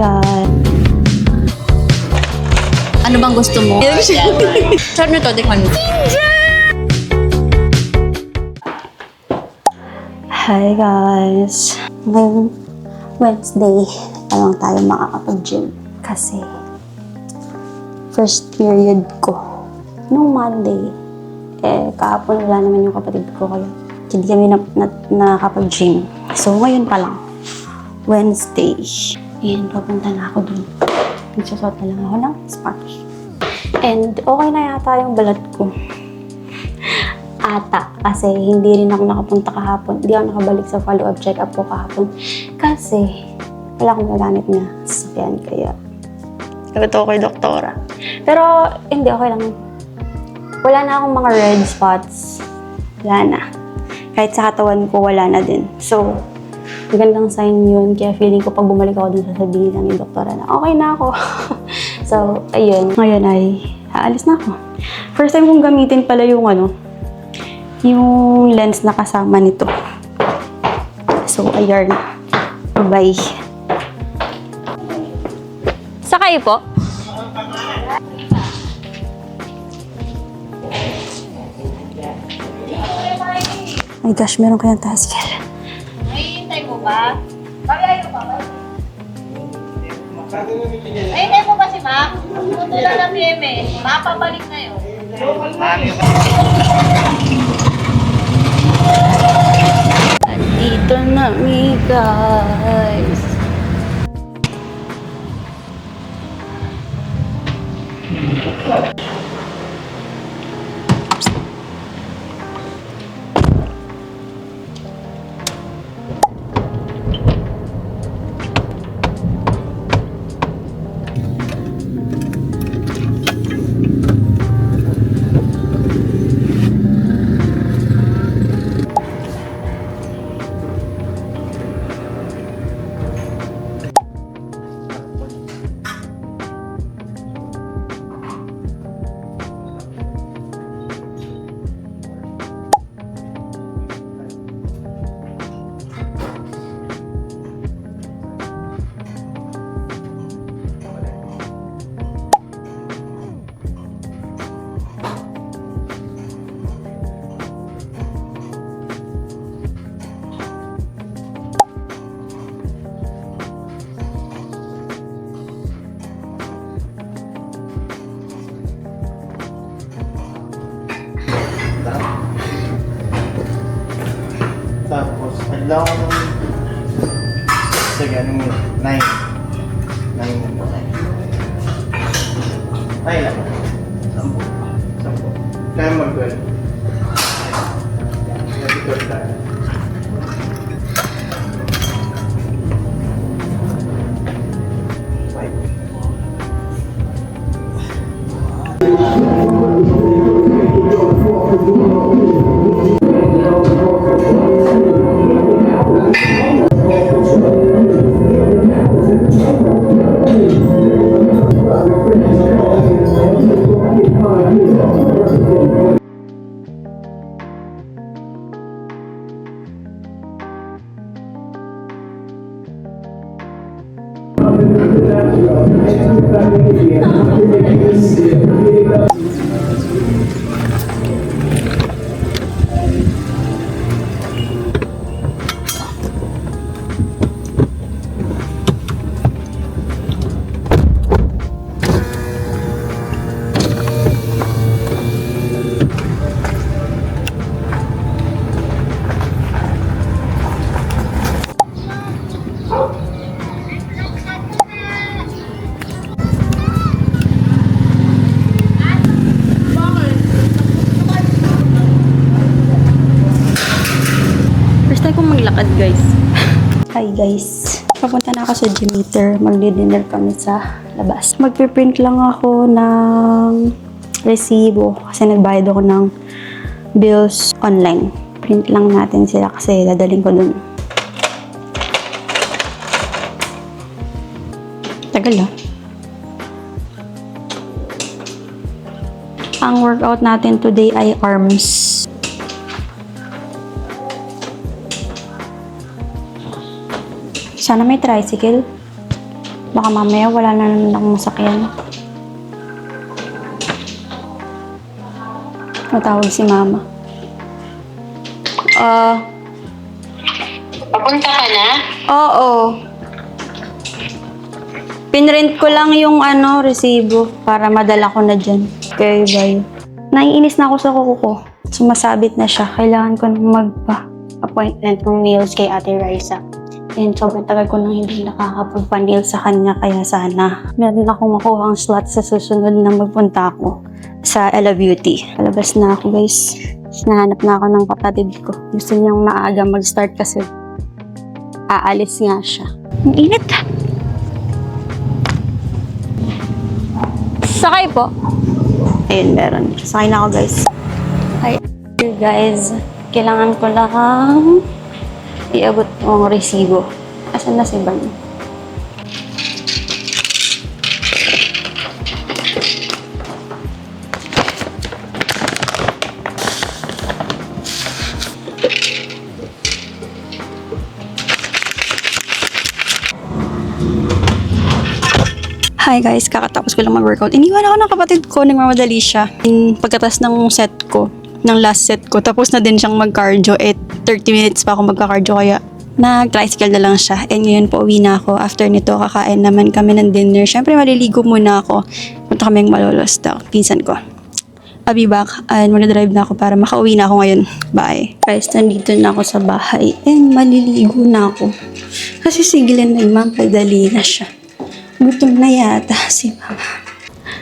guys. Ano bang gusto mo? Short nyo to, tikman mo. Hi guys. Ngayong Wednesday, lang tayo makakapag-gym. Kasi, first period ko. Nung Monday, kahapon wala naman yung kapatid ko. Kaya hindi kami nakakapag-gym. So, ngayon pa lang. Wednesday. And papunta na ako dun. Nagsusot na lang ako ng sponge. And okay na yata yung balat ko. Ata. Kasi hindi rin ako nakapunta kahapon. Hindi ako nakabalik sa follow-up check-up ko kahapon. Kasi wala akong magamit na sasakyan. Kaya sagot ako kay doktora. Pero hindi, okay lang. Wala na akong mga red spots. Wala na. Kahit sa katawan ko, wala na din. So, magandang sign yun. Kaya feeling ko pag bumalik ako dun, sasabihin lang yung doktora na okay na ako. So, ayun. Ngayon ay aalis na ako. First time kong gamitin pala yung yung lens na kasama nito. So, ayun. Bye. Sakay po? My gosh, meron kayang tricycle. Hintay mo ba? Ayaw pa ba? Hintay mo ba si Ma? Tutulong ng BMS. Mapabalik na yun. Dito na mi guys. Tapos, adlaw ko ng... Sige, anong yun? 9. 9 mo po, 9. Ay, lang. 10. Kaya mag-12. Nag-12 tayo. First time kong maglakad guys. Hi guys. Papunta na ako sa gym meter. Magdi-dinner kami sa labas. Magpiprint lang ako ng resibo kasi nagbayad ako ng bills online. Print lang natin sila kasi dadaling ko dun. Tagal ah. Ang workout natin today ay arms. Sana may tricycle. Baka mamaya wala na naman akong masakyan. Matawag si mama. Papunta ka na? Oo. Pinrent ko lang yung resibo para madala ko na dyan. Okay, bye. Naiinis na ako sa kuko ko. Sumasabit na siya. Kailangan ko nang magpa-appointment ng nails kay Ate Raisa. And sobrang tagal ko nang hindi nakakapagpa-nail sa kanya. Kaya sana meron akong makuha ang slot sa susunod na magpunta ako sa Ella Beauty. Palabas na ako, guys. Nahanap na ako ng kapatid ko. Gusto niyang maaga mag-start kasi aalis nga siya. Ang init. Sakay po. Ayun, meron. Sakay na ako, guys. Hi, guys. Kailangan ko lang iabot ang resibo. Asan na si Van? Hi guys, kakatapos ko lang mag-workout. Iniwan ako ng kapatid ko, nagmamadali siya. Pagkatas ng set ko, ng last set ko, tapos na din siyang mag-cardio. 30 minutes pa ako magka-cardio, kaya nag-tricycle na lang siya. And ngayon po, uwi na ako. After nito, kakain naman kami ng dinner. Siyempre, maliligo muna ako. Punta kami ng Malolos daw, pinsan ko. I'll be back and mag-drive na ako para makauwi na ako ngayon. Bye. Guys, nandito na ako sa bahay and maliligo na ako. Kasi sigilan na magpadali na siya. Gutom na yata si mama.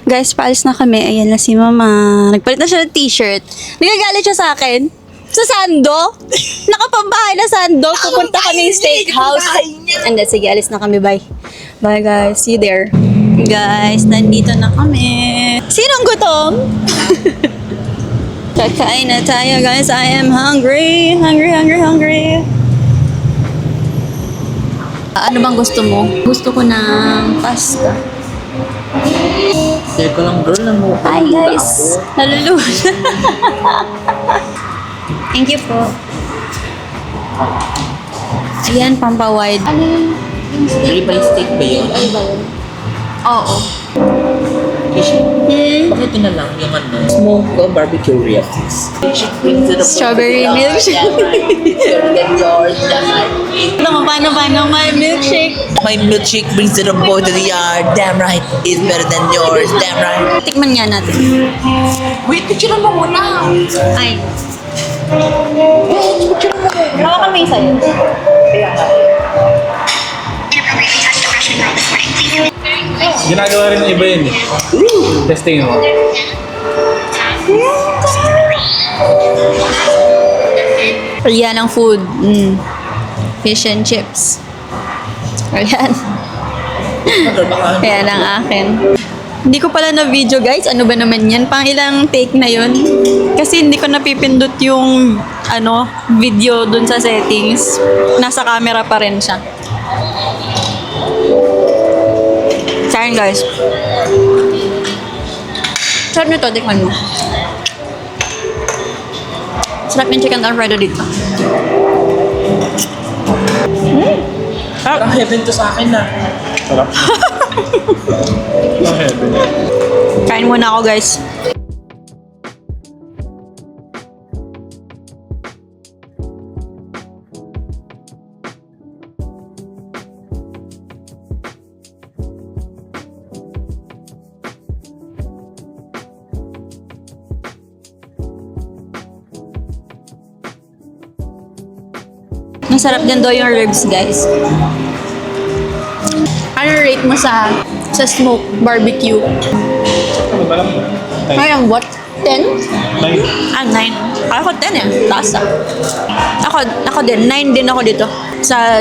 Guys, paalis na kami. Ayan na si mama. Nagpalit na siya ng t-shirt. Nagagalit siya sa akin. Sa Sando. Nakapambahay na Sando. Pupunta kami ng steakhouse. And then, sige, alis na kami. Bye. Bye, guys. See you there. Guys, nandito na kami. Sinong gutom? Kakain na tayo, guys. I am hungry. Hungry. Ano bang gusto mo? Gusto ko ng pasta. Teka lang, girl, Hi guys! Naluluto. Thank you po. Ayan, pampawide. Ano yung Ribeye steak ba yun? Oo. Bakit yun na lang yung smoke barbecue ribs? Strawberry milkshake. Paano my milkshake? My milkshake brings to the boat to the yard. Damn right, it's better than yours. Damn right. Tikman nga natin. Wait, picture mo muna. Ay. Hawakan mo yung sa'yo. Ginagawa rin ng iba yun eh. Testing mo. Ayan ang food. Fish and chips. Ayan. Ayan ang akin. Hindi ko pala na video guys. Ano ba naman yan? Pang ilang take na yun. Kasi hindi ko napipindot yung video dun sa settings. Nasa camera pa rin siya. Sayang guys. Sarap nito. Tikman mo. Sarap yung chicken alfredo dito. Parang heaven to sa akin na. Sarap. Ang heaven. Kain muna ako guys. Masarap din daw yung ribs, guys. Ano rate mo sa smoke barbecue? Ano ba lang? Parang what? 10? 9. 9. Ako 10 eh. Taas ah. Ako din. 9 din ako dito. Sa,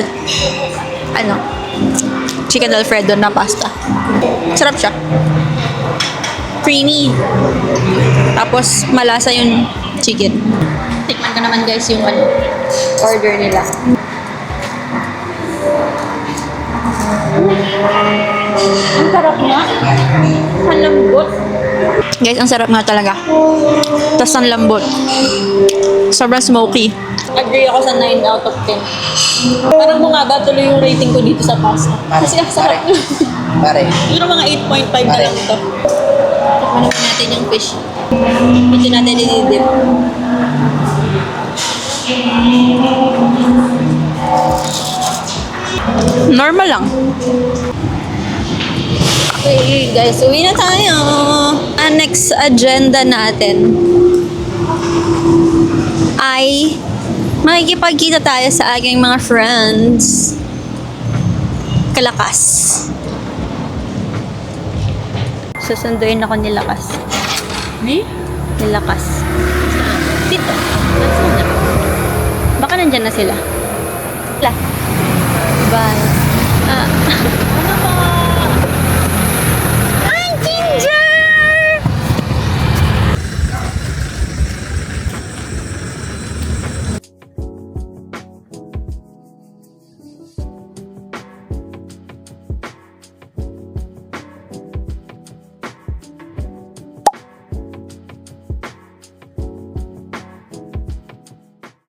chicken alfredo na pasta. Sarap siya. Creamy. Tapos, malasa yung chicken. Tikman ko naman guys yung order nila. Ang sarap niya. Ang lambot. Guys, ang sarap nga talaga. Tapos ang lambot. Sobrang smoky. Agree ako sa 9 out of 10. Parang bumaba tuloy yung rating ko dito sa pasta. Kasi ang sarap. Pare. Siguro mga 8.5 na lang to. Tikman naman natin yung fish. Hindi natin i-dip. Normal lang. Okay guys, uwi na tayo. Ang next agenda natin ay makikipagkita tayo sa aking mga friends. Kalakas. Susunduin ako ni Lakas. Ni? Ni Lakas. Dito. Nasaan na? Baka nandyan na sila. Bye.